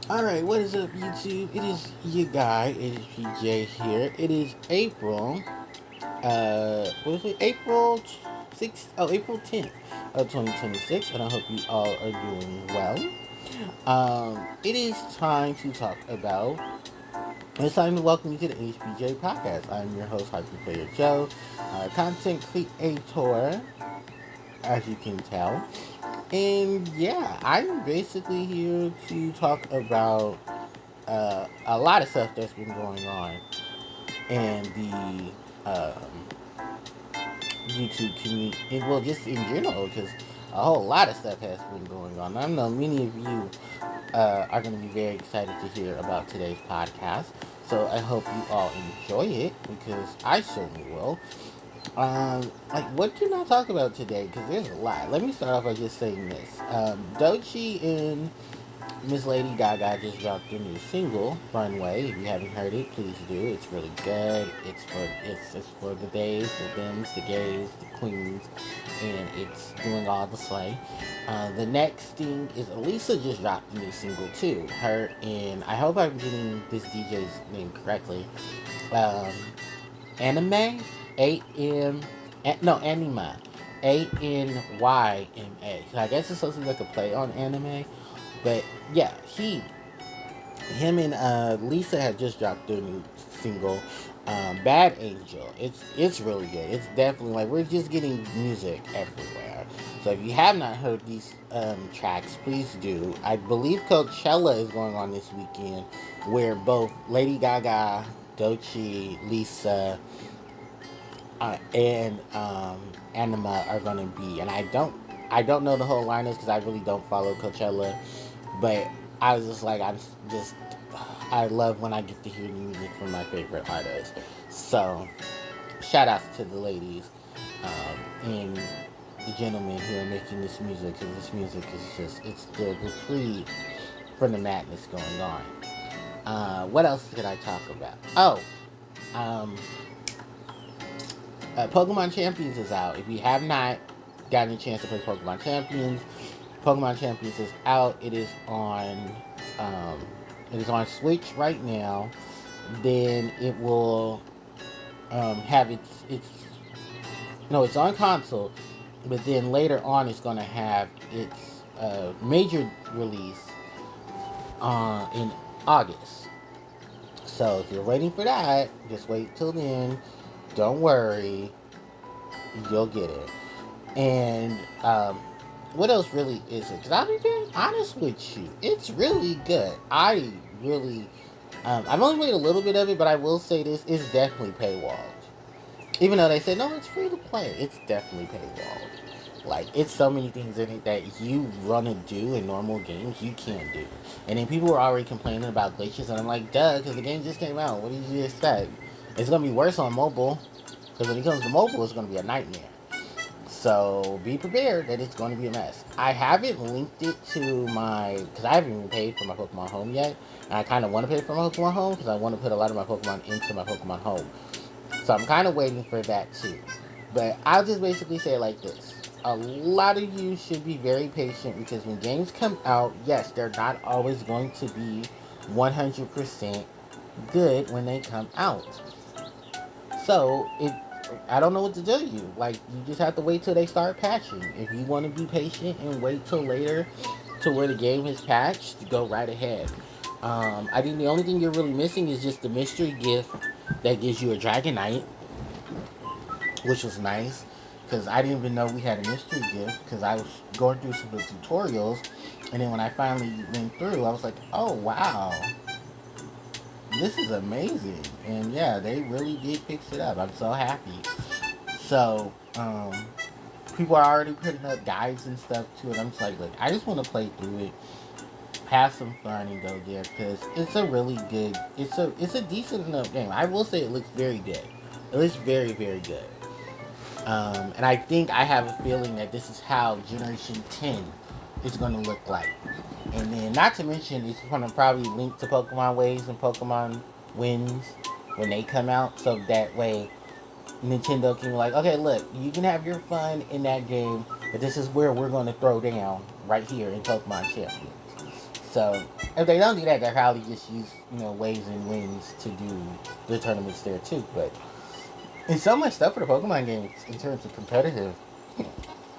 Alright, what is up, YouTube? It is your guy, HPJ here. It is April, what is it? April 6th, April 10th of 2026, and I hope you all are doing well. It is time to talk about, it's time to welcome you to the HPJ Podcast. I'm your host, Harpie Player Joe, content creator, as you can tell. And yeah, I'm basically here to talk about a lot of stuff that's been going on in the YouTube community. Well, just in general, because a whole lot of stuff has been going on. I know many of you are going to be very excited to hear about today's podcast. So I hope you all enjoy it because I certainly will. What can I talk about today? Because there's a lot. Let me start off by just saying this. Doechii and Miss Lady Gaga just dropped their new single, Runway. If you haven't heard it, please do. It's really good. It's for the days, the thems, the gays, the queens, and it's doing all the slay. The next thing is Elisa just dropped a new single too. Her and I hope I'm getting this DJ's name correctly. Um, Anime, A-M, no, Anima, Anyma. So I guess it's supposed to be like a play on anime. But yeah, him and Lisa had just dropped their new single, Bad Angel. It's really good. It's definitely like we're just getting music everywhere. So if you have not heard these tracks, please do. I believe Coachella is going on this weekend, where both Lady Gaga, Doechii, Lisa, and Anima are gonna be. And I don't know the whole lineups because I really don't follow Coachella, but I was just like, I love when I get to hear music from my favorite artists. So, shout outs to the ladies and the gentlemen who are making this music, because this music is it's the reprieve from the madness going on. What else could I talk about? Um, Pokemon Champions is out. If you have not gotten a chance to play Pokemon Champions is out. Um, it is on Switch right now. Then it will have its no, it's on console, but then later on it's gonna have its major release in August. So if you're waiting for that, just wait till then. Don't worry, you'll get it. And what else really is it? Because I'll be very honest with you, it's really good. I've only played a little bit of it, but I will say this: it's definitely paywalled. Even though they said no, it's free to play, it's definitely paywalled. Like, it's so many things in it that you run and do in normal games you can't do. And then people were already complaining about glitches, and I'm like, duh, because the game just came out. What did you expect? It's gonna be worse on mobile, because when it comes to mobile, it's gonna be a nightmare. So be prepared that it's going to be a mess. I haven't linked it to because I haven't even paid for my Pokemon Home yet. And I kind of want to pay for my Pokemon Home because I want to put a lot of my Pokemon into my Pokemon Home. So I'm kind of waiting for that too. But I'll just basically say it like this. A lot of you should be very patient because when games come out, yes, they're not always going to be 100% good when they come out. So I don't know what to tell you. Like, you just have to wait till they start patching. If you want to be patient and wait till later to where the game is patched, go right ahead. I think the only thing you're really missing is just the mystery gift that gives you a Dragonite, which was nice because I didn't even know we had a mystery gift because I was going through some of the tutorials, and then when I finally went through, I was like, oh wow, this is amazing. And yeah, they really did fix it up. I'm so happy. So, people are already putting up guides and stuff to it. I'm just like, look, I just want to play through it, have some fun, and go there because it's a really good. It's a decent enough game. I will say it looks very good. It looks very, very good. And I think I have a feeling that this is how Generation 10 is going to look like. And then, not to mention, it's going to probably link to Pokemon Waves and Pokemon Wins when they come out. So that way, Nintendo can be like, okay, look, you can have your fun in that game, but this is where we're going to throw down right here in Pokemon Champions. So, If they don't do that, they probably just use, waves and winds to do the tournaments there too. But it's so much stuff for the Pokemon games in terms of competitive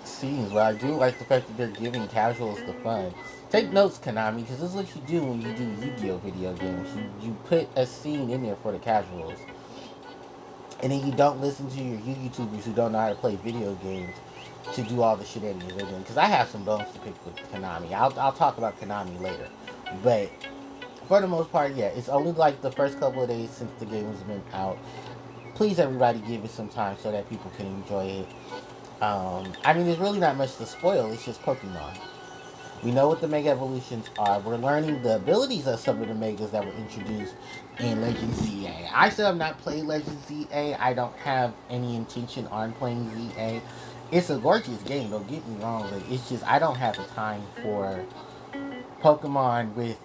scenes. But I do like the fact that they're giving casuals the fun. Take notes, Konami, because this is what you do when you do Yu-Gi-Oh video games. You put a scene in there for the casuals, and then you don't listen to your YouTubers who don't know how to play video games to do all the shenanigans they're doing. Because I have some bones to pick with Konami. I'll talk about Konami later, but for the most part, yeah, it's only like the first couple of days since the game has been out. Please, everybody, give it some time so that people can enjoy it. I mean, there's really not much to spoil. It's just Pokemon. We know what the Mega Evolutions are. We're learning the abilities of some of the Megas that were introduced in Legend ZA. I still have not played Legend ZA. I don't have any intention on playing ZA. It's a gorgeous game, don't get me wrong, but it's just I don't have the time for Pokemon with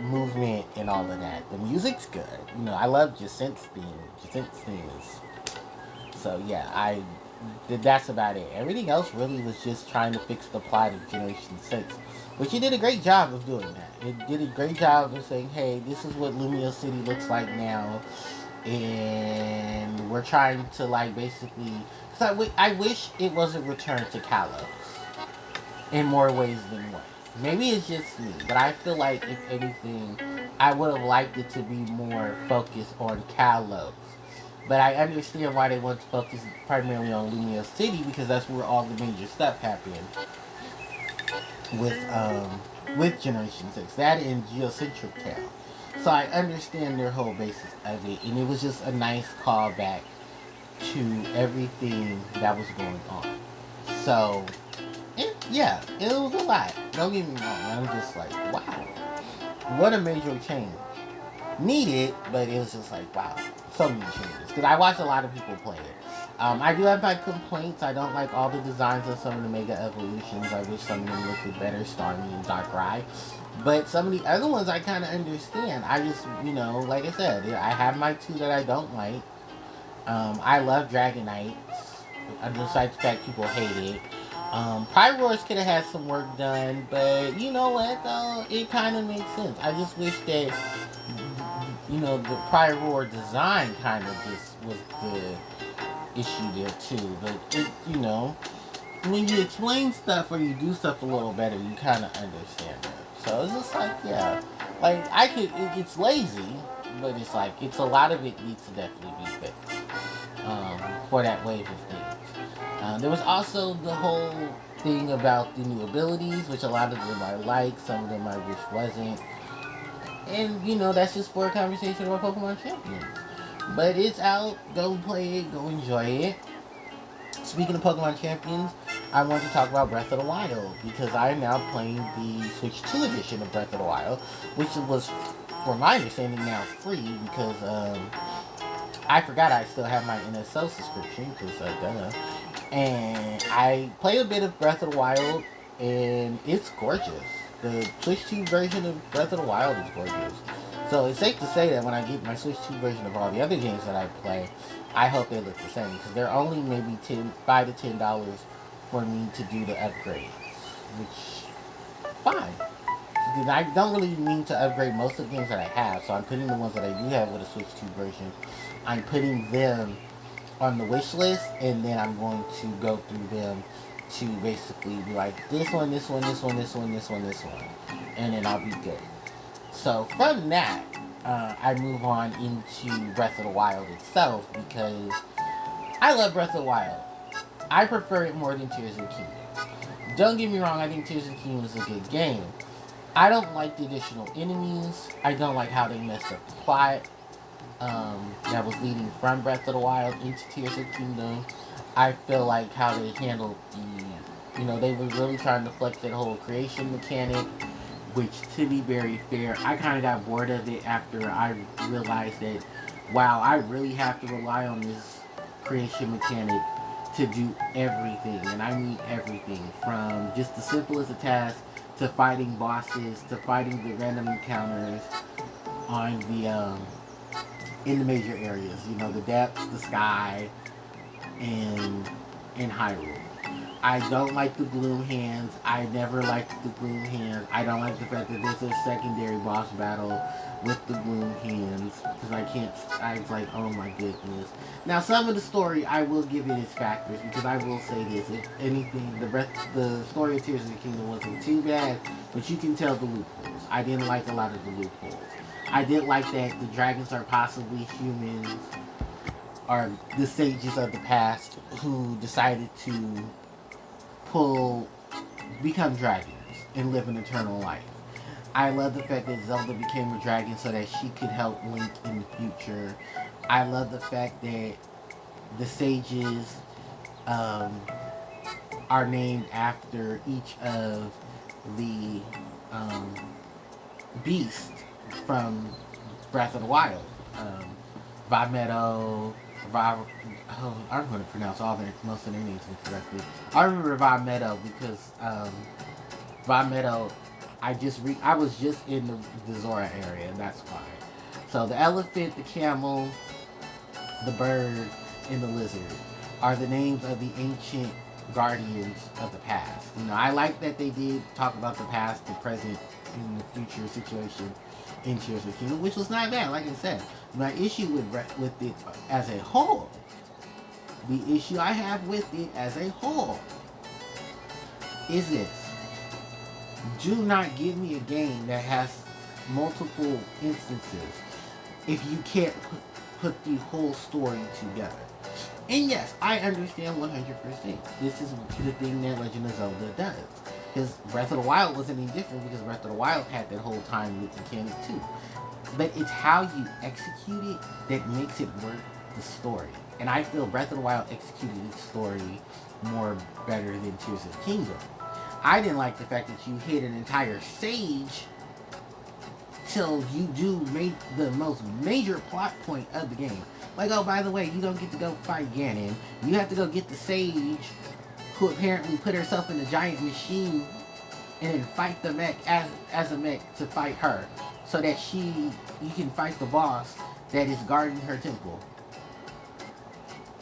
movement and all of that. The music's good. I love Jacint's theme. Jacint's theme is... So, yeah, that's about it. Everything else really was just trying to fix the plot of Generation 6. Which it did a great job of doing that. It did a great job of saying, hey, this is what Lumia City looks like now. And we're trying to, basically... Because I wish it was a return to Kalos. In more ways than one. Maybe it's just me, but I feel like, if anything, I would have liked it to be more focused on Kalos. But I understand why they want to focus primarily on Lumia City, because that's where all the major stuff happened with Generation 6. That and Geocentric Town. So I understand their whole basis of it, and it was just a nice callback to everything that was going on. So, yeah, it was a lot. Don't get me wrong. I'm just like, wow. What a major change. Needed, but it was just like, wow. So many changes. Because I watched a lot of people play it. I do have my complaints. I don't like all the designs of some of the Mega Evolutions. I wish some of them looked better, Starmie and Darkrai. But some of the other ones I kind of understand. I just, like I said, I have my two that I don't like. I love Dragonites. Despite the fact people hate it. Pyroars could have had some work done, but you know what, though? It kind of makes sense. I just wish that, the Pyroar design kind of just was the issue there, too. But, when you explain stuff or you do stuff a little better, you kind of understand it. So it's just like, yeah. It's lazy, but it's like, it's a lot of it needs to definitely be fixed for that wave of things. There was also the whole thing about the new abilities, which a lot of them I like, some of them I wish wasn't. And, that's just for a conversation about Pokemon Champions. But it's out, go play it, go enjoy it. Speaking of Pokemon Champions, I want to talk about Breath of the Wild, because I am now playing the Switch 2 edition of Breath of the Wild, which was, for my understanding, now free, because I forgot I still have my NSO subscription, because duh. And I played a bit of Breath of the Wild, and it's gorgeous. The Switch 2 version of Breath of the Wild is gorgeous. So it's safe to say that when I get my Switch 2 version of all the other games that I play, I hope they look the same. Because they're only maybe $5 to $10 for me to do the upgrades. Which, fine. I don't really mean to upgrade most of the games that I have. So I'm putting the ones that I do have with a Switch 2 version, I'm putting them on the wish list, and then I'm going to go through them to basically be like, this one, this one, this one, this one, this one, this one, and then I'll be good. So from that, I move on into Breath of the Wild itself, because I love Breath of the Wild. I prefer it more than Tears of the Kingdom. Don't get me wrong, I think Tears of the Kingdom is a good game. I don't like the additional enemies. I don't like how they messed up the plot that was leading from Breath of the Wild into Tears of the Kingdom. I feel like how they handled they were really trying to flex that whole creation mechanic, which, to be very fair, I kind of got bored of it after I realized that, wow, I really have to rely on this creation mechanic to do everything, and I mean everything, from just the simplest of tasks to fighting bosses to fighting the random encounters on the in the major areas, the depths, the sky, and Hyrule. I don't like the gloom hands. I never liked the gloom hands. I don't like the fact that there's a secondary boss battle with the gloom hands because I can't. I was like, oh my goodness. Now some of the story I will give it its factors because I will say this: if anything, the story of Tears of the Kingdom wasn't too bad, but you can tell the loopholes. I didn't like a lot of the loopholes. I did like that the dragons are possibly humans, are the sages of the past who decided to pull become dragons and live an eternal life. I love the fact that Zelda became a dragon so that she could help Link in the future. I love the fact that the sages um, are named after each of the um, beasts from Breath of the Wild. Vimeto, I'm going to pronounce most of their names incorrectly. I remember Vimeto because Vimeto, I was just in the Zora area, and that's why. So the elephant, the camel, the bird, and the lizard are the names of the ancient guardians of the past. You know, I like that they did talk about the past, the present, and the future situation in Tears of the Kingdom, which was not bad. Like I said, my issue with it as a whole, the issue I have with it as a whole, is this: do not give me a game that has multiple instances if you can't put the whole story together. And yes, I understand 100%. This is the thing that Legend of Zelda does. Because Breath of the Wild wasn't any different because Breath of the Wild had that whole time loop mechanic too. But it's how you execute it that makes it work the story. And I feel Breath of the Wild executed its story more better than Tears of the Kingdom. I didn't like the fact that you hit an entire sage till you do the most major plot point of the game. Like, oh, by the way, you don't get to go fight Ganon. You have to go get the sage who apparently put herself in a giant machine and then fight the mech as a mech to fight her. So that you can fight the boss that is guarding her temple.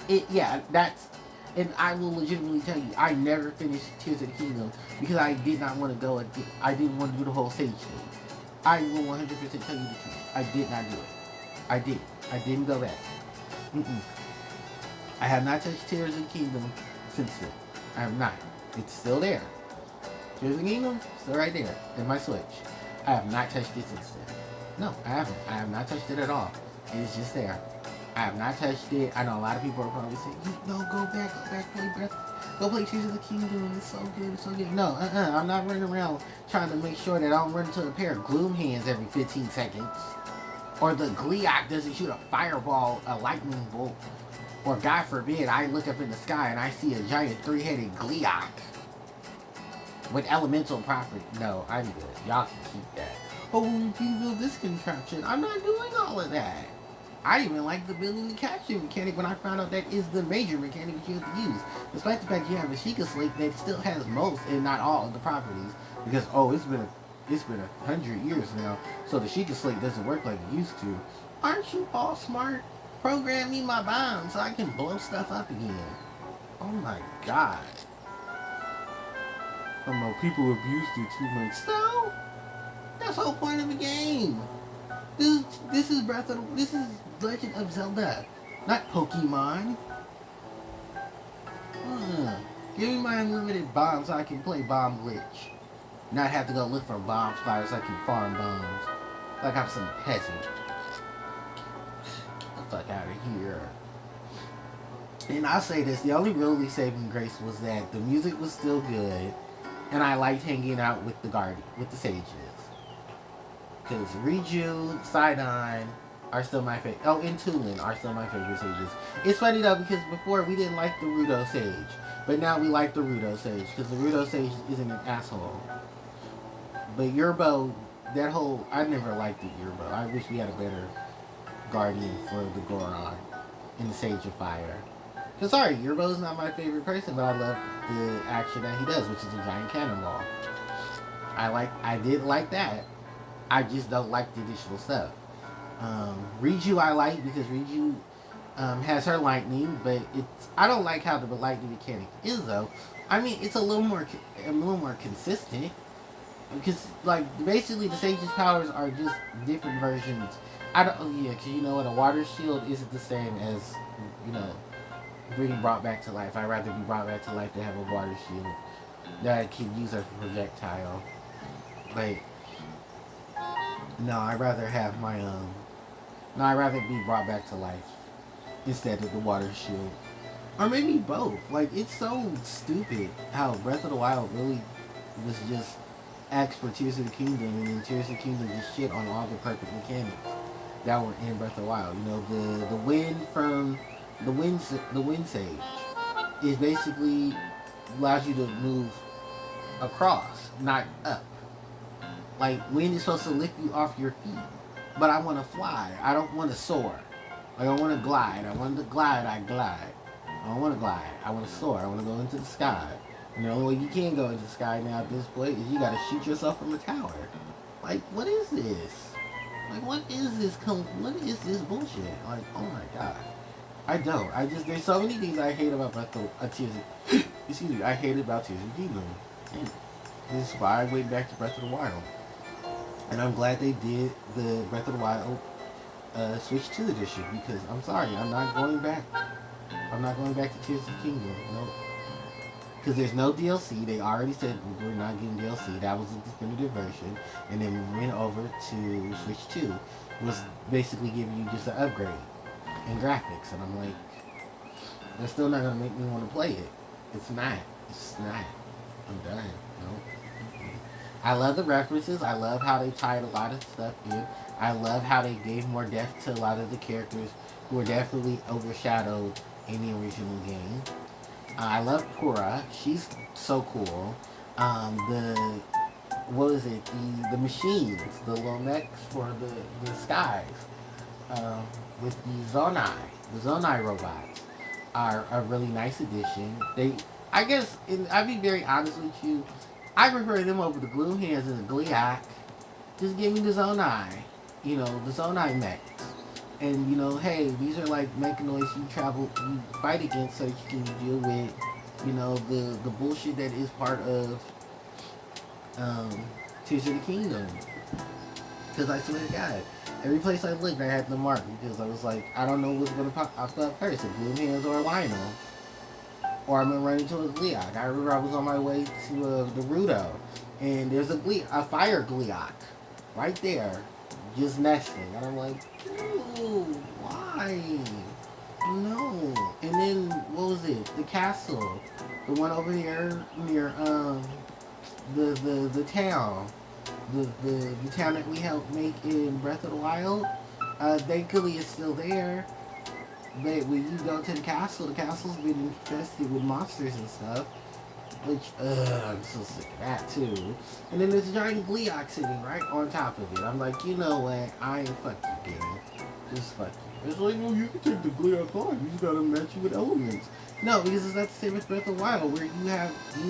And I will legitimately tell you, I never finished Tears of the Kingdom because I did not want to go, I didn't want to do the whole sage thing. I will 100% tell you the truth. I did not do it. I didn't go back. I have not touched Tears of the Kingdom since then. I have not. It's still there. Tears of the Kingdom, still right there in my Switch. I have not touched it since then. No, I haven't. I have not touched it at all. It's just there. I have not touched it. I know a lot of people are probably saying, no, go back, play Breath. Go play Tears of the Kingdom. It's so good, it's so good. No, I'm not running around trying to make sure that I don't run into a pair of gloom hands every 15 seconds. Or the Gleeok doesn't shoot a fireball, a lightning bolt. Or God forbid, I look up in the sky and I see a giant 3-headed Gleeok with elemental property. No, I'm good. Y'all can keep that. Oh, if you build this contraption, I'm not doing all of that. I even like the building and capture mechanic when I found out that is the major mechanic you have to use. Despite the fact you have a Sheikah Slate that still has most and not all of the properties. Because, it's been 100 years now, so the Sheikah Slate doesn't work like it used to. Aren't you all smart? Program me my bombs so I can blow stuff up again. Oh my god. Oh no, people abused it too much. So, that's the whole point of the game. This is Legend of Zelda, not Pokemon. Give me my unlimited bombs so I can play Bomb Glitch. Not have to go look for bomb spotters so I can farm bombs. Like I'm some peasant. Get the fuck out of here. And I'll say this, the only really saving grace was that the music was still good, and I liked hanging out with the sages. Because Riju, Sidon are still my favorite. Oh, and Tulin are still my favorite sages. It's funny though, because before we didn't like the Rudo Sage. But now we like the Rudo Sage, because the Rudo Sage isn't an asshole. But Yerbo, I never liked the Yerbo. I wish we had a better guardian for the Goron in the Sage of Fire. Because sorry, Yerbo's not my favorite person, but I love the action that he does, which is a giant cannonball. I did like that. I just don't like the additional stuff. Riju I like because Riju has her lightning, but I don't like how the lightning mechanic is though. I mean, it's a little more consistent. Because, like, basically the Sage's powers are just different versions. I don't, yeah, because you know what, a water shield isn't the same as, you know, being brought back to life. I'd rather be brought back to life than have a water shield that I can use as a projectile. Like, no, I'd rather have my, no, I'd rather be brought back to life instead of the water shield. Or maybe both. Like, it's so stupid how Breath of the Wild really was just asked for Tears of the Kingdom, and then Tears of the Kingdom just shit on all the perfect mechanics that were in Breath of the Wild. You know, the wind from the wind sage is basically allows you to move across, not up. Like, wind is supposed to lift you off your feet, but I want to fly. I don't want to soar. Like, I want to glide. I want to glide. I glide. I don't want to glide. I want to soar. I want to go into the sky. And the only way you can go into the sky now at this point is you gotta shoot yourself from a tower. Like, what is this? Like, what is this? What is this bullshit? Like, oh my god. I don't. There's so many things I hate about Tears of, excuse me, I hate about Tears of the Kingdom. This is why I went back to Breath of the Wild. And I'm glad they did the Breath of the Wild Switch 2 edition, because I'm sorry, I'm not going back. I'm not going back to Tears of the Kingdom. No. Because there's no DLC. They already said we're not getting DLC. That was the definitive version. And then we went over to Switch 2. Was basically giving you just an upgrade in graphics. And I'm like, they're still not going to make me want to play it. It's not. It's not. I'm done. No. I love the references. I love how they tied a lot of stuff in. I love how they gave more depth to a lot of the characters who were definitely overshadowed in the original game. I love Cora. She's so cool. What is it? The machines, the little mechs for the skies, with the Zonai robots are a really nice addition. I guess, I'll be very honest with you, I prefer them over the Gloom Hands and the Gliak. Just give me the Zonai, the Zonai mechs. And, hey, these are like mechanoids you fight against so that you can deal with, the bullshit that is part of Tears of the Kingdom. Because I swear to God, every place I looked, I had to mark because I was like, I don't know what's going to pop up first, a Blue Hands or a Lionel. Or I'm going to run into a Gliak. I remember I was on my way to the Rudo, and there's a fire Gliak right there, just nesting. And I'm like, no, why? No. And then, what was it? The castle. The one over here near, the town. The town that we helped make in Breath of the Wild. Thankfully it's still there. But when you go to the castle's been infested with monsters and stuff. Which, I'm so sick of that too. And then there's a giant Gliak sitting right on top of it. I'm like, you know what? I ain't fuck you, game. Just fuck you. It's like, well, you can take the Gliak on. You just gotta match it with elements. No, because it's not the same as Breath of the Wild, where you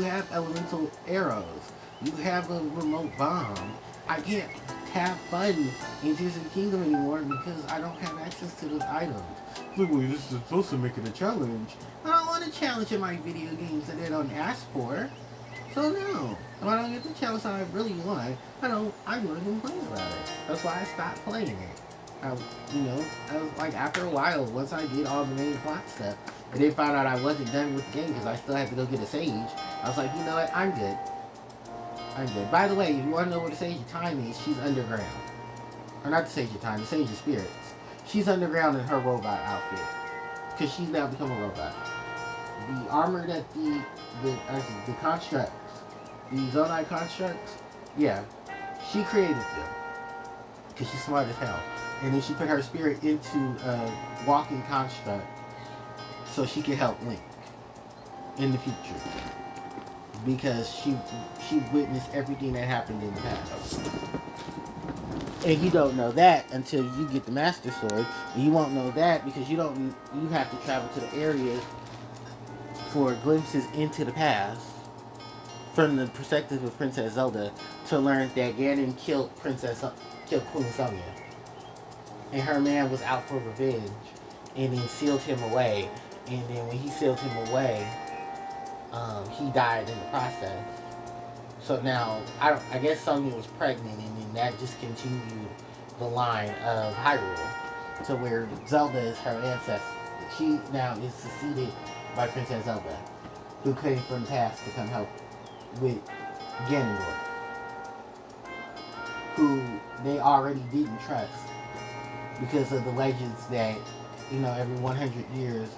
have elemental arrows. You have a remote bomb. I can't have fun in Tears of the Kingdom anymore because I don't have access to those items. Look, well, this is supposed to make it a challenge. I don't want a challenge in my video games that they don't ask for. So no. If I don't get the challenge that I really want, I'm going to complain about it. That's why I stopped playing it. I was like, after a while, once I did all the main plot stuff, and they found out I wasn't done with the game because I still had to go get a sage, I was like, you know what, I'm good. By the way, if you want to know where the Sage of Time is, she's underground. Or not the Sage of Time, the Sage of Spirits. She's underground in her robot outfit. Because she's now become a robot. The armor that the constructs, the Zonai constructs, yeah, she created them. Because she's smart as hell. And then she put her spirit into a walking construct so she can help Link in the future. Because she witnessed everything that happened in the past. And you don't know that until you get the Master Sword. And you won't know that because you have to travel to the areas for glimpses into the past from the perspective of Princess Zelda to learn that Ganon killed Queen Sonia. And her man was out for revenge and then sealed him away. And then when he sealed him away, he died in the process. So now, I guess Sonya was pregnant, and then that just continued the line of Hyrule to where Zelda is her ancestor. She now is succeeded by Princess Zelda, who came from the past to come help with Ganondorf, who they already didn't trust because of the legends that, every 100 years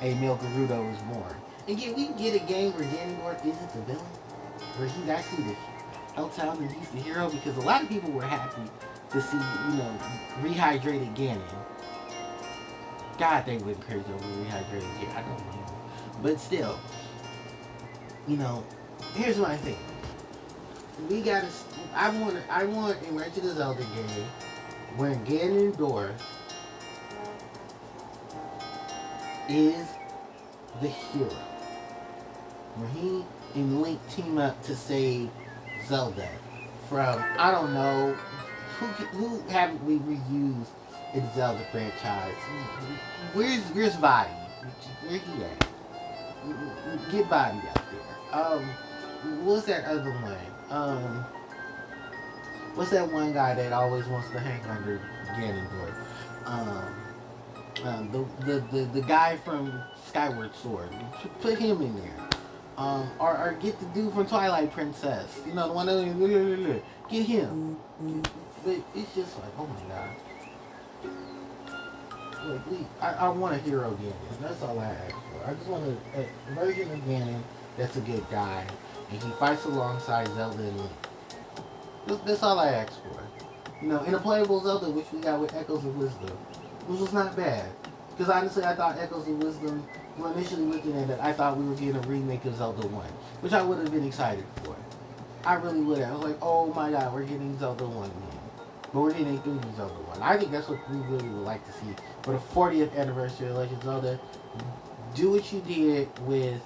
a male Gerudo is born. And yet we get a game where Ganondorf isn't the villain, where he's actually the Helltown and he's the hero, because a lot of people were happy to see, rehydrated Ganon. God, they went crazy over rehydrated Ganon. I don't know. But still, here's my thing. We gotta. I want a Legend of Zelda game where Ganondorf is the hero, where he and Link team up to save Zelda from, I don't know, who haven't we reused in the Zelda franchise? Where's Body? Where he at? Get Body out there. What's that other one? What's that one guy that always wants to hang under Ganondorf? The guy from Skyward Sword. Put him in there. Or get the dude from Twilight Princess. The one that get him. But it's just like, oh my god. Like, please, I want a hero Ganon. That's all I ask for. I just want a version of Ganon that's a good guy, and he fights alongside Zelda and Link. That's all I ask for. In a playable Zelda, which we got with Echoes of Wisdom, which was not bad. Because honestly, I thought Echoes of Wisdom, well, initially looking at it, I thought we were getting a remake of Zelda 1, which I would have been excited for. I really would have. I was like, oh my god, we're getting Zelda 1 again. But we're getting 3D Zelda 1. I think that's what we really would like to see. For the 40th anniversary of Legend of Zelda, do what you did with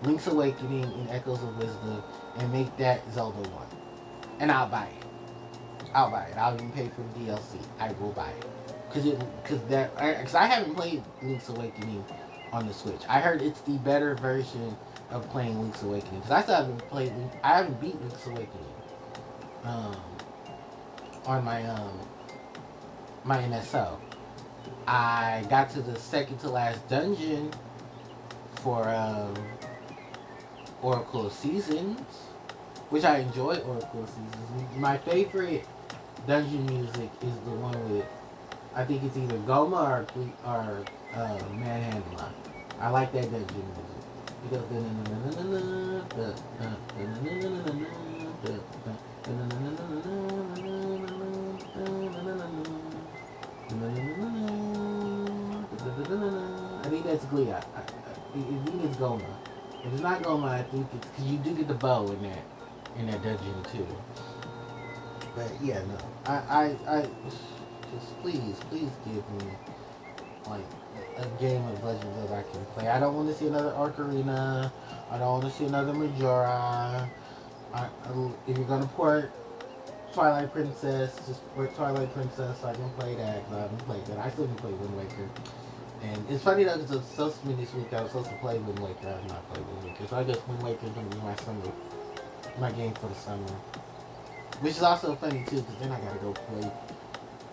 Link's Awakening and Echoes of Wisdom and make that Zelda 1. And I'll buy it. I'll even pay for the DLC. I will buy it. Because I haven't played Link's Awakening on the Switch. I heard it's the better version of playing Link's Awakening. Because I still haven't beat Link's Awakening on my NSO. I got to the second to last dungeon for Oracle of Seasons, which I enjoy Oracle of Seasons. My favorite dungeon music is the one with, I think it's either Goma or Manhandla. I like that dungeon music. It goes I think that's Glee. I think it's Goma. If it's not Goma, I think it's because you do get the bow in that dungeon too. But yeah, no, I just please give me like a game of Legends that I can play. I don't want to see another Ocarina. I don't want to see another Majora. If you're gonna port Twilight Princess, just port Twilight Princess so I can play that. I haven't played that. I still can play Wind Waker. And it's funny though, because it's supposed to be this week. I was supposed to play Wind Waker. I have not played Wind Waker. So I guess Wind Waker is going to be my game for the summer. Which is also funny too, because then I got to go play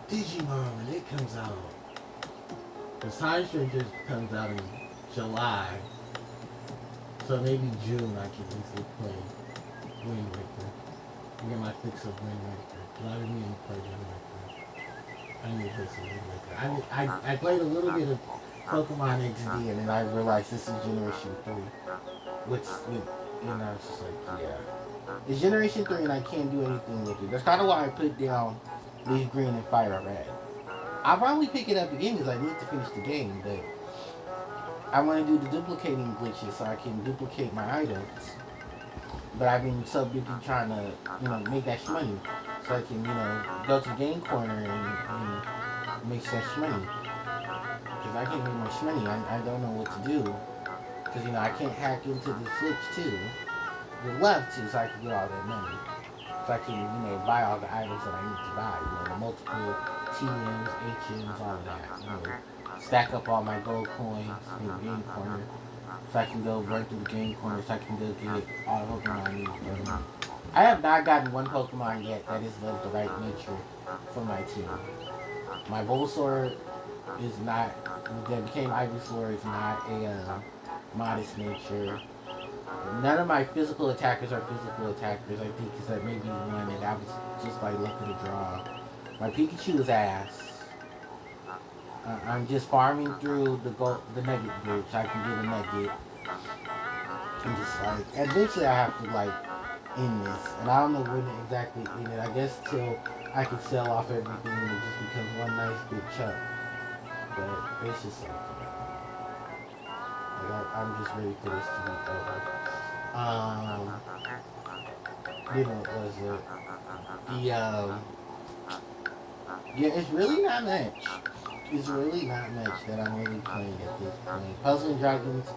Digimon when it comes out. The Time Stranger comes out in July. So maybe June I can easily play Wind Waker. Get my fix of Wind Waker. Because I didn't even play Wind Waker. I need to play some Wind Waker. I played a little bit of Pokemon XD and then I realized this is Generation 3. Which, it's just like, yeah. It's Generation 3 and I can't do anything with it. That's kind of why I put down Leaf Green and Fire Red. I'll probably pick it up again because I need to finish the game, but I want to do the duplicating glitches so I can duplicate my items. But I've been so busy trying to, make that money so I can, go to the game corner and make that money. Because I can't make my money. I don't know what to do. Because, I can't hack into the Switch too. Would love to so I can get all that money. So I can, buy all the items that I need to buy. The multiple TMs, HMs, all of that. Stack up all my gold coins in the game corner. so I can go run through the game corner, so I can go get all the Pokemon I need for me. I have not gotten one Pokemon yet that is of the right nature for my team. My Bulbasaur is not, that became Ivysaur is not a modest nature. None of my physical attackers are physical attackers. I think it's like maybe one, and I was just like looking to draw. My Pikachu is ass. I'm just farming through the nugget bridge so I can get a nugget. I'm just like, eventually I have to like end this, and I don't know when exactly end it. I guess till I can sell off everything and it just becomes one nice big chunk. But it's just like I'm just ready for this to be over. What was it? Yeah, it's really not much. It's really not much that I'm really playing at this point. Puzzle and Dragons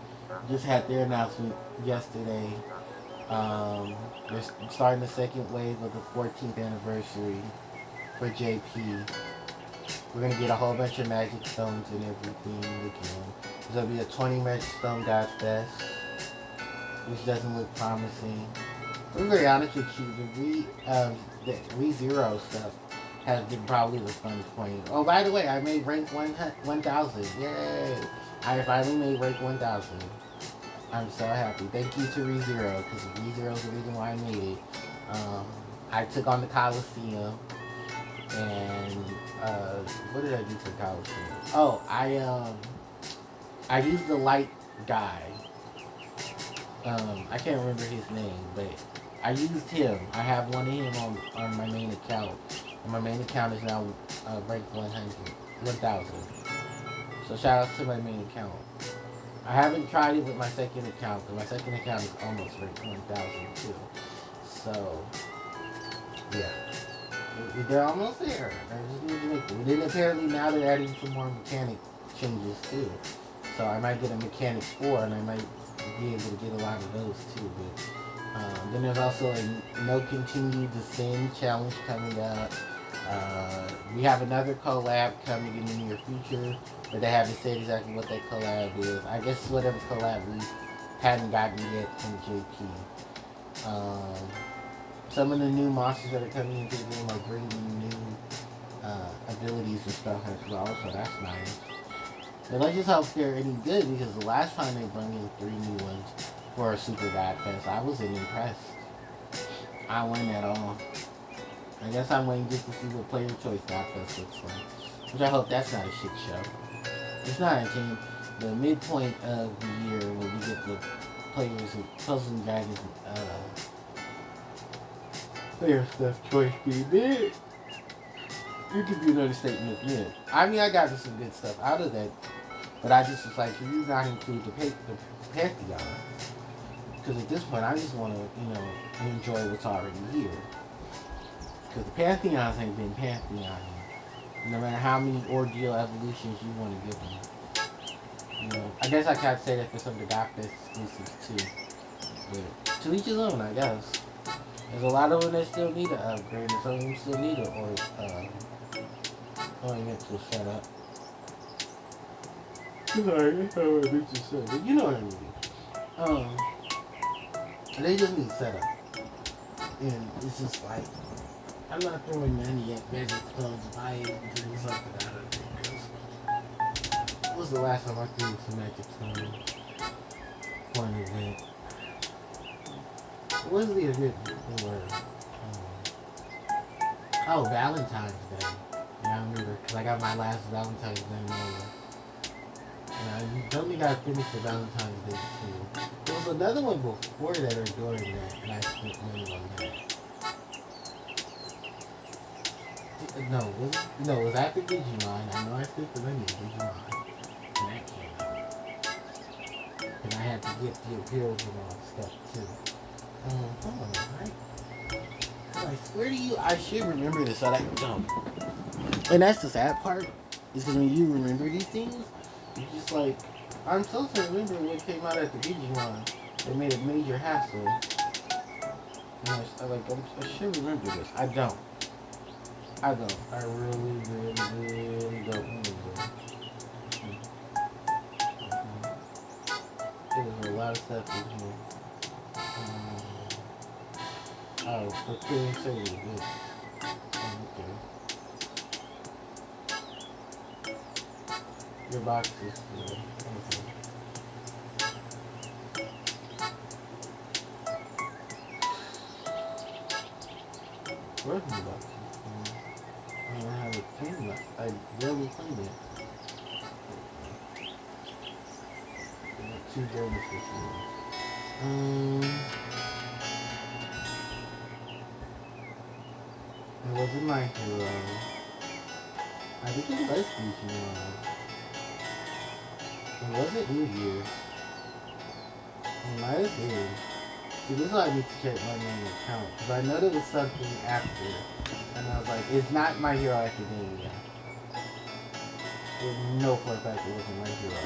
just had their announcement yesterday. They're starting the second wave of the 14th anniversary for JP. We're gonna get a whole bunch of magic stones and everything again. There's gonna be a 20 magic stone God Fest, which doesn't look promising. To be very honest with you, the ReZero stuff has been probably the funnest point. Oh, by the way, I made rank 1,000. Yay! I finally made rank 1,000. I'm so happy. Thank you to ReZero, because ReZero is the reason why I made it. I took on the Coliseum, and what did I do for Coliseum? Oh, I used the light guy. I can't remember his name, but I used him. I have one of him on my main account. And my main account is now ranked 1,000. So shout out to my main account. I haven't tried it with my second account, because my second account is almost ranked 1,000 too. So, yeah. They're almost there. I just need to make them. And then apparently now they're adding some more mechanic changes too. So I might get a Mechanics 4, and I might be able to get a lot of those too. But then there's also a No Continue to Sin challenge coming up. We have another collab coming in the near future, but they haven't said exactly what that collab is. I guess it's whatever collab we hadn't gotten yet from JP. Some of the new monsters that are coming into the game are bringing new abilities and stuff as well, so that's nice. But let's just hope they're any good, because the last time they brought in 3 new ones for a Super God Fest, I wasn't impressed. I wasn't at all. I guess I'm waiting just to see what Player Choice God Fest looks like, which I hope that's not a shit show. It's not until the midpoint of the year when we get the players of Puzzle and Dragons Player Stuff Choice be big. You could do another statement of it. I mean, I got some good stuff out of that, but I just was like, can you not include the Pantheon? Because at this point, I just want to, enjoy what's already here. Because the Pantheons ain't been Pantheon. No matter how many ordeal evolutions you want to give them. I guess I can't say that for some of the Godfest exclusives too. But to each his own, I guess. There's a lot of them that still need an upgrade, and some of them still need an oriental setup. Sorry, that's how I meant to say, but you know what I mean. They just need setup. And it's just like, I'm not throwing money at magic stones if I ain't doing something out of it. Because when was the last time I threw some magic stones for an event? What was the event before? Valentine's Day. Yeah, I remember, because I got my last Valentine's Day over. And I don't think I finished the Valentine's Day too. There was another one before that or during that, and I spent money on that. No, it was after Digimon. I know I spent the money on Digimon. And that came out. And I had to get the appeals and all stuff too. Hold on, right? I swear to you, I should remember this, but I don't. And that's the sad part, is because when you remember these things, you're just like, I'm supposed to remember what came out at the Digimon. They made a major hassle. And I should remember this. I don't. I really, really don't remember. It was lot of stuff in here. Oh, for clearing service. Good. Okay. Your box is full. Okay. Where's my box? I don't have a clean it. I barely cleaned it. I got 2 bonus machines. It wasn't my hero. I think it was the hero. It wasn't New Year's. It might have been. See, this is why I need to check my main account. Because I know there was something after. And I was like, it's not My Hero Academia. With no for a fact it wasn't My Hero.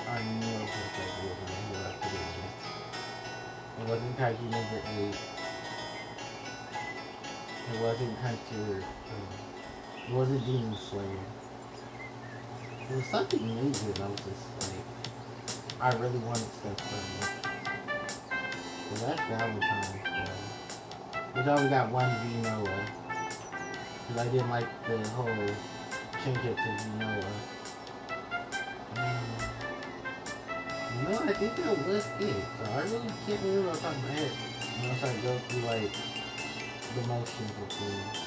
I know for a fact it wasn't My Hero Academia. It wasn't Kaiju number 8. It wasn't Hunter. It wasn't Demon Slayer. It was something major and I was just like, I really wanted stuff from it. So that's Valentine's Day. Which I only got one V Noah. Because I didn't like the whole change it to V Noah. No, I think that was it. So I really can't remember off the top of my head. Unless I go through like the motions of things.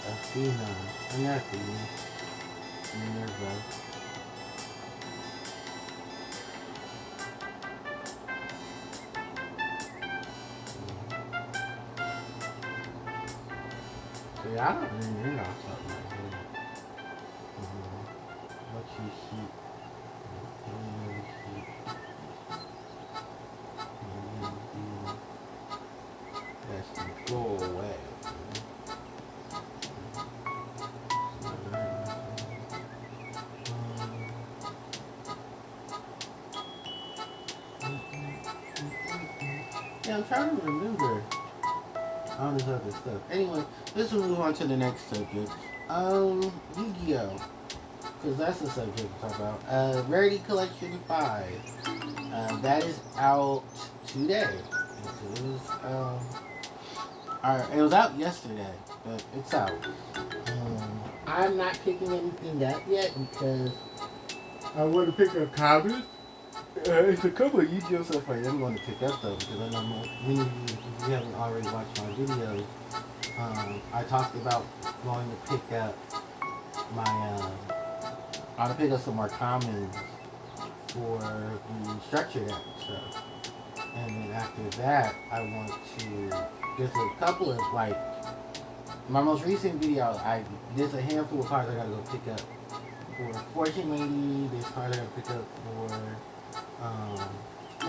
Athena. I'm Athena. Minerva. So yeah, I don't really know something like that. What's your sheet? That's the go away. Yeah, I'm trying to remember all this other stuff. Anyway, let's move on to the next subject. Yu-Gi-Oh! Because that's the subject to talk about. Rarity Collection 5. That is out today. It was out yesterday, but it's out. I'm not picking anything up yet because I want to pick up comics. It's a couple of Yu-Gi-Oh! Stuff I'm going to pick up though, because I know many of you, if you haven't already watched my videos, I talked about going to pick up my, I want to pick up some more commons for the structured act stuff. And then after that, I want to, there's a couple of like, my most recent video, there's a handful of cards I gotta go pick up for Fortune Lady, there's cards I gotta pick up for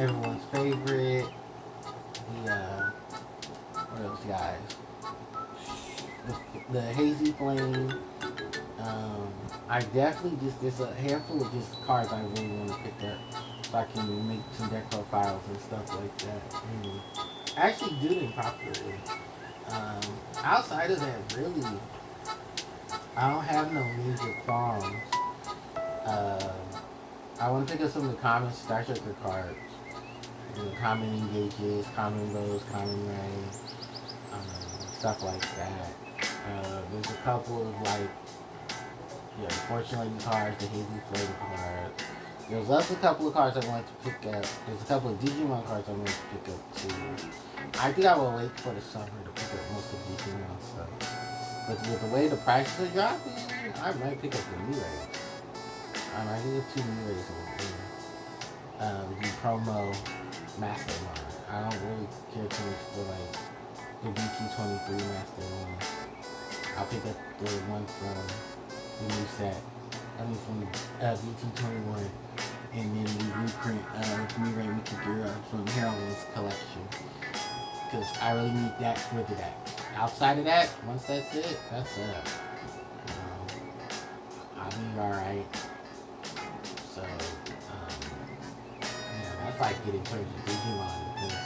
everyone's favorite, what else guys? The Hazy Flame. I definitely there's a handful of just cards I really want to pick up so I can make some deck profiles and stuff like that. Actually do them properly. Outside of that, really, I don't have no major qualms. I want to pick up some of the common Star Striker cards. Common Engages, Common Rose, Common Ray, stuff like that. There's a couple of like, the Fortune Lady cards, the Hazy Flame cards. There's also a couple of cards I want to pick up. There's a couple of Digimon cards I want to pick up too. I think I will wait for the summer to pick up most of the Digimon stuff. But with the way the prices are dropping, I might pick up the new rays. I might pick up 2 new rays over here. The promo Mastermind. I don't really care too much for like the BT23 Master one. I'll pick up the one from the new set. I mean from BT21. And then we reprint Mirai Mikagura from Heroines collection. Because I really need that for the deck. Outside of that, once that's it, that's it. I'll be alright. So, yeah, that's like getting towards the Digimon. Because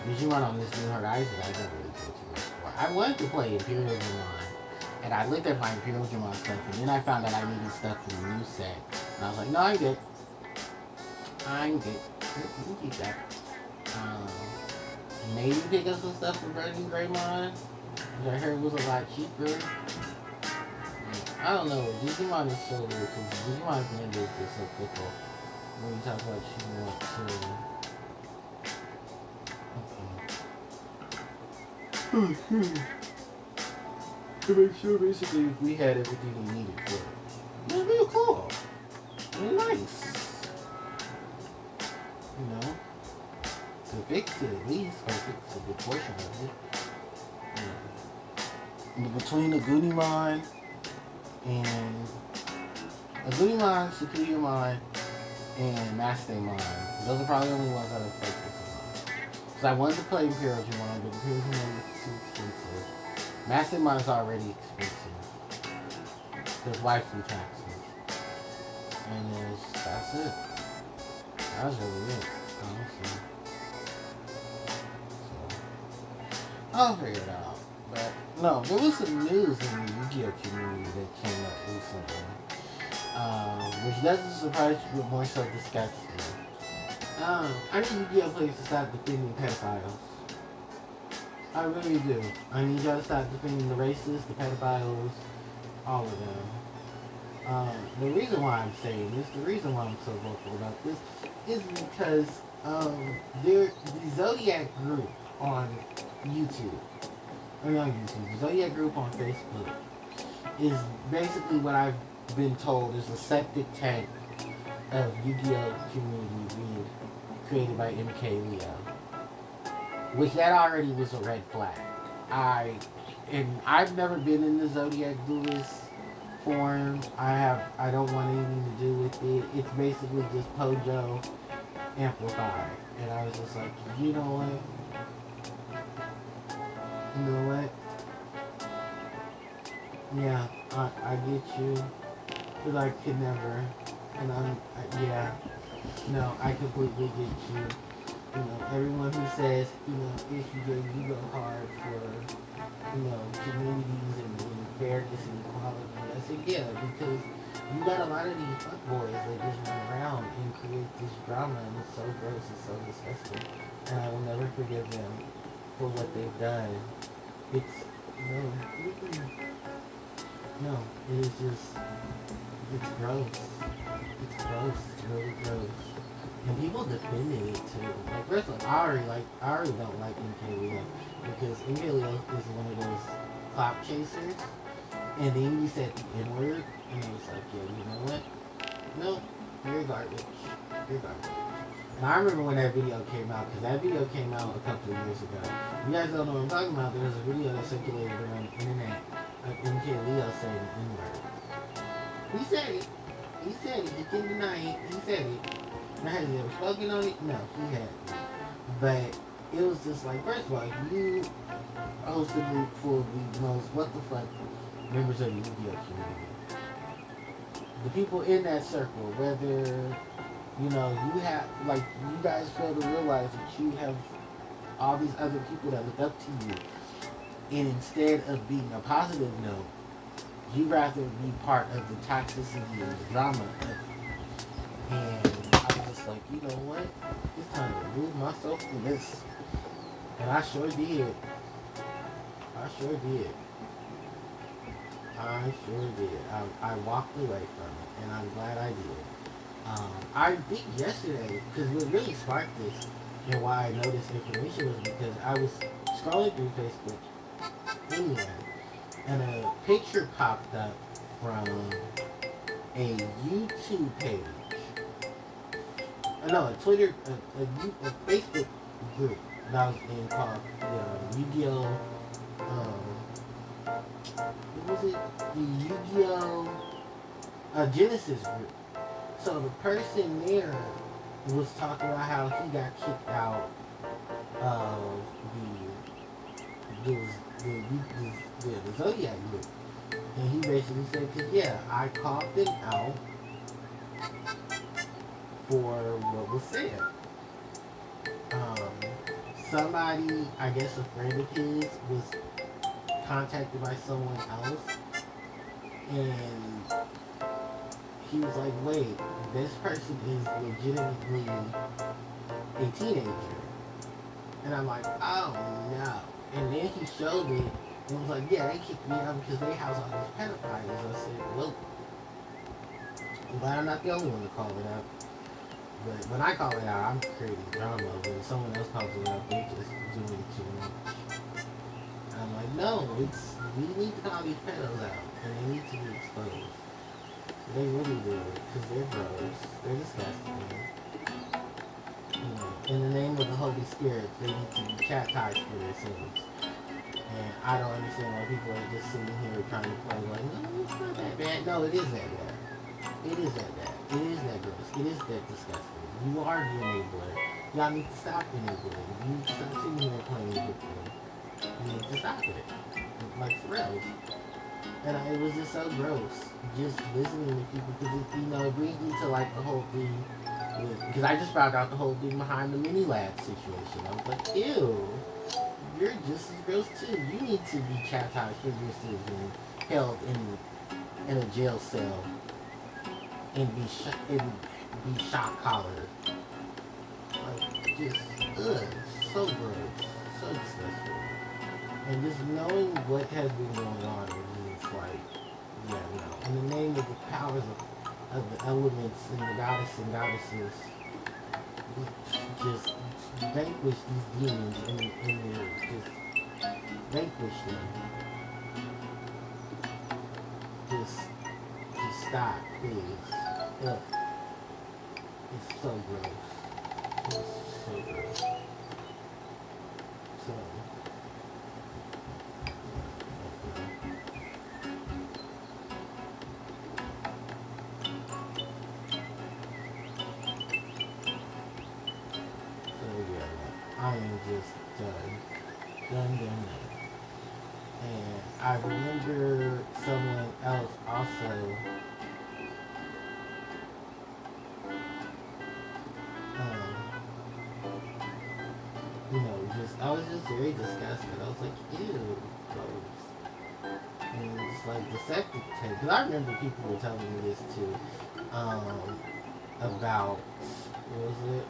Digimon on this New Horizon, I don't really care too much for. I wanted to play Imperial Digimon. And I looked at my Imperial Digimon stuff, and then I found that I needed stuff for the new set. And I was like, no, I'm good. I'm good. You can keep that. Maybe pick up some stuff for Burning Greymon, which I heard was a lot cheaper. I don't know. Digimon is so weird because Digimon's number is just so fickle. When you talk about you want to. Okay. To make sure basically we had everything we needed for it. It was real cool. And nice. You know? To fix it at least, or fix a good portion of it. And between the Goonimon and Superiormon, and Mastemon, those are probably the only ones I would focus on. Because I wanted to play Imperial Digimon, but Imperial Digimon is too expensive. Mastemon is already expensive. There's wifey taxes. And that's it. That was really it, honestly. I'll figure it out. But no, there was some news in the Yu-Gi-Oh community that came up recently, which doesn't surprise you, but more so disgusts me. I need Yu-Gi-Oh players to stop defending pedophiles. I really do. I need y'all to stop defending the racists, the pedophiles, all of them. The reason why I'm saying this, the reason why I'm so vocal about this, is because the Zodiac group on YouTube, or not YouTube, the Zodiac group on Facebook is basically what I've been told is a septic tank of Yu-Gi-Oh community being created by MK Leo. Which that already was a red flag. I've never been in the Zodiac Duelist forum. I don't want anything to do with it. It's basically just Pojo amplified. And I was just like, you know what? You know what? Yeah, I get you. But I could never. And no, I completely get you. You know, everyone who says, you know, HPJ, you go hard for, you know, communities and fairness and equality. I said, yeah, because you got a lot of these fuckboys that just run around and create this drama, and it's so gross and so disgusting. And I will never forgive them for what they've done. It is just, it's gross. It's gross. It's really gross. And people defending it too. Like, first of all, I already don't like MK Leo because MK Leo is one of those clout chasers. And then you said the N-word, and I was like, yeah, you know what? No, you're garbage. You're garbage. And I remember when that video came out, because that video came out a couple of years ago. You guys don't know what I'm talking about. There was a video that circulated around the internet of MK Leo saying the N-word. He said it. He said it. He didn't deny it. He said it. Has he ever spoken on it? No, he hadn't. But it was just like, first of all, you host a group full of the most what the fuck members of the Yu-Gi-Oh community. The people in that circle, whether, you know, you have, like, you guys fail to realize that you have all these other people that look up to you. And instead of being a positive note, you rather be part of the toxicity and the drama of it. And like, you know what? It's time to remove myself from this. And I sure did. I walked away from it, and I'm glad I did. I think yesterday, because what really sparked this, and why I know this information was because I was scrolling through Facebook anyway, and a picture popped up from a YouTube page. No, a Facebook group that was in called Yu-Gi-Oh! What was it? The Yu-Gi-Oh! Genesis group. So the person there was talking about how he got kicked out of the Zodiac group. And he basically said, cause yeah, I called them out for what was said. Somebody, I guess a friend of his, was contacted by someone else, and he was like, wait, this person is legitimately a teenager. And I'm like, oh no. And then he showed me, and was like, yeah, they kicked me out because they house all these pedophiles. I said, well, I'm glad I'm not the only one to call it out. But when I call it out, I'm creating drama. When someone else calls it out, they just doing too much. And I'm like, no, we need to call these pedos out, and they need to be exposed. They really do it, because they're gross. They're disgusting. You know, in the name of the Holy Spirit, they need to be chastised for their sins. And I don't understand why people are just sitting here trying to play like, no, it's not that bad. No, it is that bad. It is that bad. It is that gross. It is that disgusting. You are the enabler. Y'all need to stop enabling. You need to stop sitting here playing victim. You need to stop it. Like, for real. And it was just so gross. Just listening to people, because it brings me to like the whole thing. Because I just found out the whole thing behind the mini lab situation. I was like, ew. You're just as gross too. You need to be chastised for your sins and held in a jail cell and be shock collared. Like, just so gross, so disgusting. And just knowing what has been going on is just like, yeah, no. In the name of the powers of the elements and the goddesses, just vanquish these demons in there, just vanquish them. Just stop, please. Ugh. It's so gross. It's so gross. So, I am just done. And I remember someone else also I was just very disgusted. I was like, ew, gross. And it's like the septic tank, because I remember people were telling me this too, about, what was it?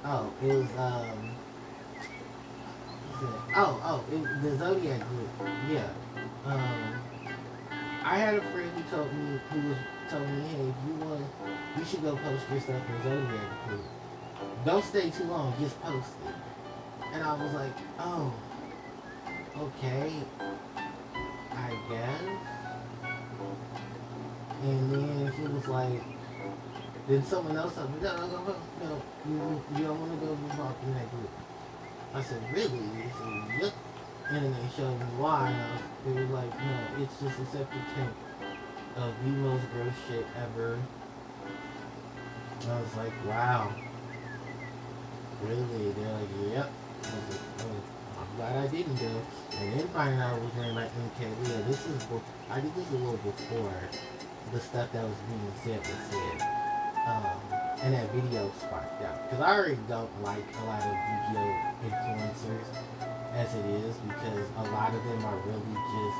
Oh, it was, the Zodiac group, yeah. I had a friend who told me, hey, if you want, you should go post your stuff in Zodiac group. Don't stay too long, just post it. And I was like, oh, okay, I guess. And then he was like, then someone else told me, no, you don't want to go involved in that group. I said, really? He said, yep. And then they showed me why. And they were like, no, it's just a septic tank of the most gross shit ever. And I was like, wow. Really? They're like, yep. I was like, oh, I'm glad I didn't go. And then finding out I was wearing my MK. Yeah, I did this a little before the stuff that was being said was said. And that video sparked out. Because I already don't like a lot of Yu-Gi-Oh! Influencers as it is, because a lot of them are really just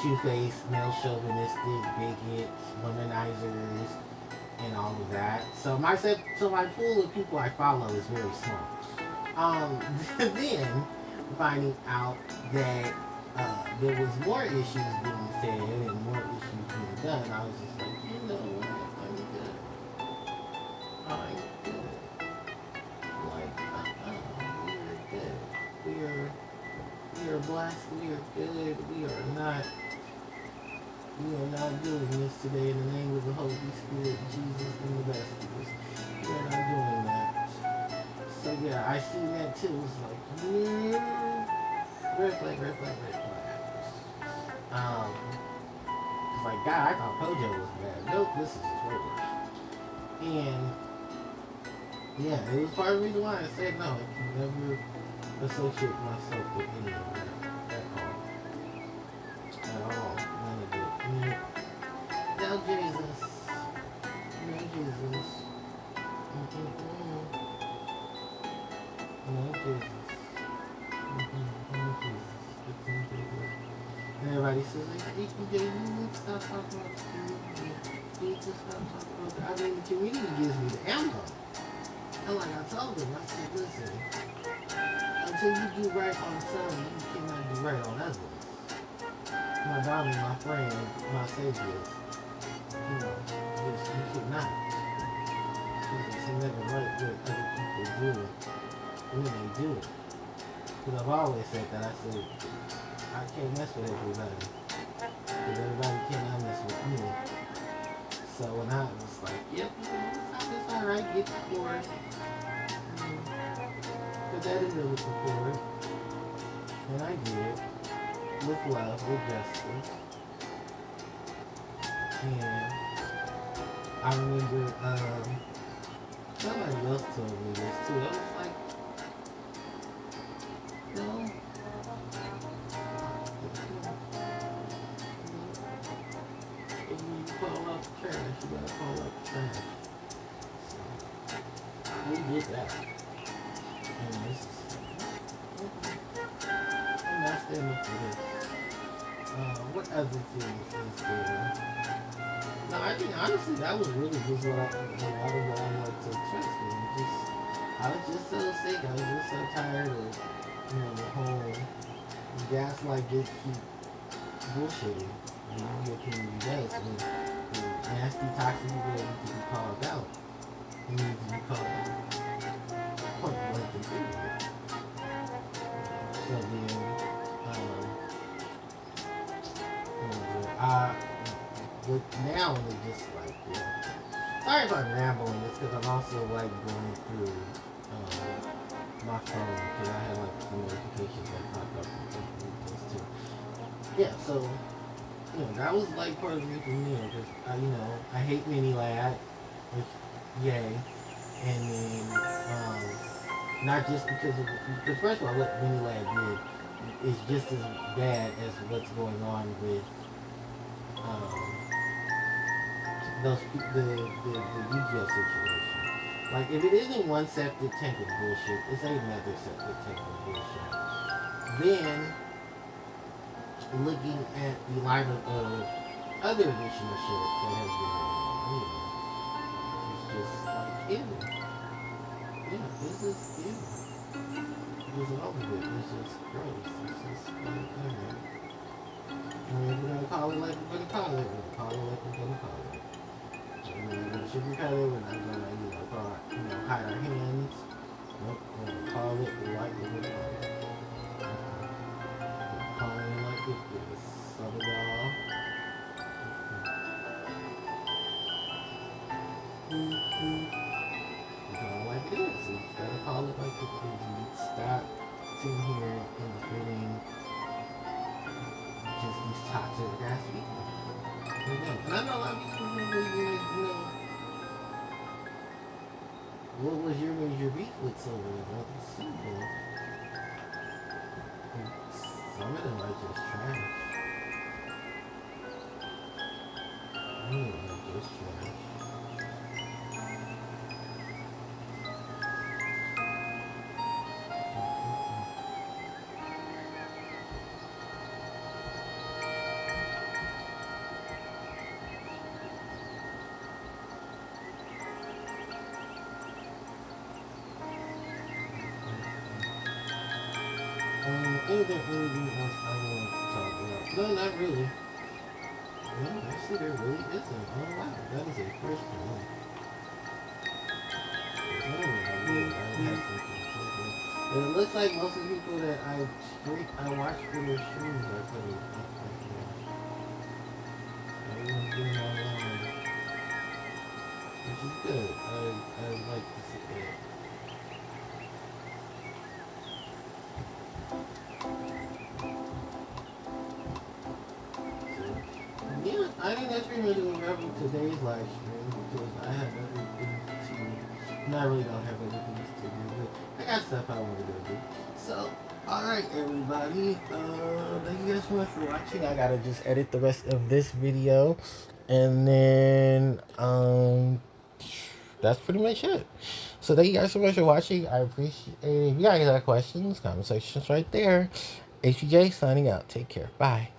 two-faced, male chauvinistic, bigots, womanizers, and all of that. So my pool of people I follow is very small. Then finding out that there was more issues being said and more issues being done, I was just like, you know what, I'm good. Like, we're good. We are blessed. We are good. We are not doing this today in the name of the Holy Spirit, Jesus, and the best of us. We are not doing that. So yeah, I seen that too. It's like, red flag, red flag, red flag. It's like, God, I thought Pojo was bad. Nope, this is just way worse. And yeah, it was part of the reason why I said no. I can never associate myself with any of that at all. At all. None of it. Now Jesus. No Jesus. No Jesus. No Jesus. And everybody says, HPJ, you need to stop talking about the community. You need to stop talking about the... I mean, the community gives me the ammo. And like I told them, I said, listen, until you do right on some, you cannot do right on others. My darling, my friend, my savior, you should not. Because it's never right what other people do when they do it. Because I've always said that. I said, I can't mess with everybody. Because everybody cannot mess with me. So when I was like, yep, it's alright, get the cord. Put that in there with the cord. And I did. With love, with justice. And I remember somebody else told me this too. I was like, no. When you call out the trash, you gotta call out the trash. So, we did that. And this is, I'm not standing for this. What other things is there? No, I think honestly that was really just what I wanted to express. I was just so sick. I was just so tired of, the whole gaslight gatekeep bullshitting. Your community does. The nasty, toxic people that need to be called out. They need to be called out. Point blank and period. So then, but now it's just like, sorry if I'm rambling, it's because I'm also like going through my phone because I had like some notifications that popped up from things too. Yeah, so that was like part of the reason because I hate Mini Lad, which yay, and then not just because first of all what Mini Lad did is just as bad as what's going on with the Yu-Gi-Oh situation. Like, if it isn't one septic tank of bullshit, it's another septic tank of bullshit. Then, looking at the lineup of other additional shit that has been going on, it's just like, ew. Yeah, it's just ew. Just all of it. It's just gross. It's just like, if we're gonna call it like we're gonna call it, we're gonna call it like we're gonna call it. We're gonna sugarcoat it, we're not gonna, hide our hands. Nope, we're gonna call it like we're gonna call it. We're calling it like it is. Southern y'all. We're calling it like it is. So you gotta call it like it is. You need to stop sitting here and defending just these toxic ass people. And I know a lot of people what was your major beef with some of them? Some of them are just trash. Some of them are just trash. Anything else I want to talk about? No, not really. No, actually there really isn't. Oh wow, that is a first for me. And it looks like most of the people that I watch for their streams are putting up right now. Everyone's getting online. Which is good. I like to see that. having today's live stream because I have other things to. No, I really don't have other things to do, but I got stuff I want to go do. So, alright, everybody. Thank you guys so much for watching. I gotta just edit the rest of this video. And then, that's pretty much it. So thank you guys so much for watching. I appreciate it. If you guys have questions, comment section's right there. HPJ signing out. Take care. Bye.